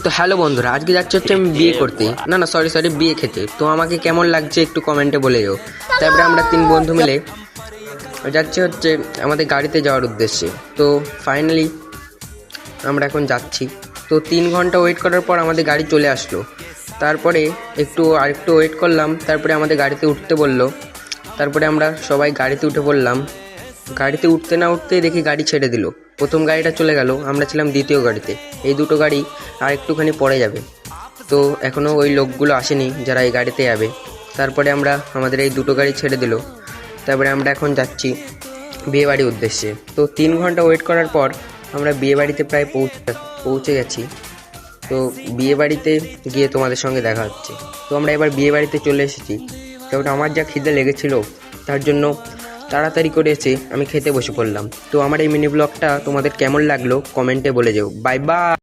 তো হ্যালো বন্ধুরা, আজকে যাচ্ছে হচ্ছে আমি বিয়ে করতে, না সরি বিয়ে খেতে। তো আমাকে কেমন লাগছে একটু কমেন্টে বলে যাও। তারপরে আমরা 3 বন্ধু মিলে যাচ্ছে হচ্ছে আমাদের গাড়িতে যাওয়ার উদ্দেশ্যে। তো ফাইনালি আমরা এখন যাচ্ছি। তো 3 ঘন্টা ওয়েট করার পর আমাদের গাড়ি চলে আসলো। তারপরে আরেকটু ওয়েট করলাম, তারপরে আমাদের গাড়িতে উঠতে বললো। তারপরে আমরা সবাই গাড়িতে উঠে পড়লাম। গাড়িতে উঠতে না উঠতেই দেখি গাড়ি ছেড়ে দিল। প্রথম গাড়িটা চলে গেল, আমরা ছিলাম দ্বিতীয় গাড়িতে। এই দুটো গাড়ি আর একটুখানি পরে যাবে। তো এখনও ওই লোকগুলো আসেনি যারা এই গাড়িতে যাবে। তারপরে আমাদের এই দুটো গাড়ি ছেড়ে দিল। তারপরে আমরা এখন যাচ্ছি বিয়েবাড়ির উদ্দেশ্যে। তো 3 ঘন্টা ওয়েট করার পর আমরা বিয়েবাড়িতে প্রায় পৌঁছে গেছি। তো বিয়েবাড়িতে গিয়ে তোমাদের সঙ্গে দেখা হচ্ছে। তো আমরা এবার বিয়েবাড়িতে চলে এসেছি। তারপরে আমার যা খিদে লেগেছিল তার জন্য তাড়াতাড়ি করে এসে আমি খেতে বসে পড়লাম। তো আমার এই মিনি ব্লগটা তোমাদের কেমন লাগলো কমেন্টে বলে যাও। Bye bye.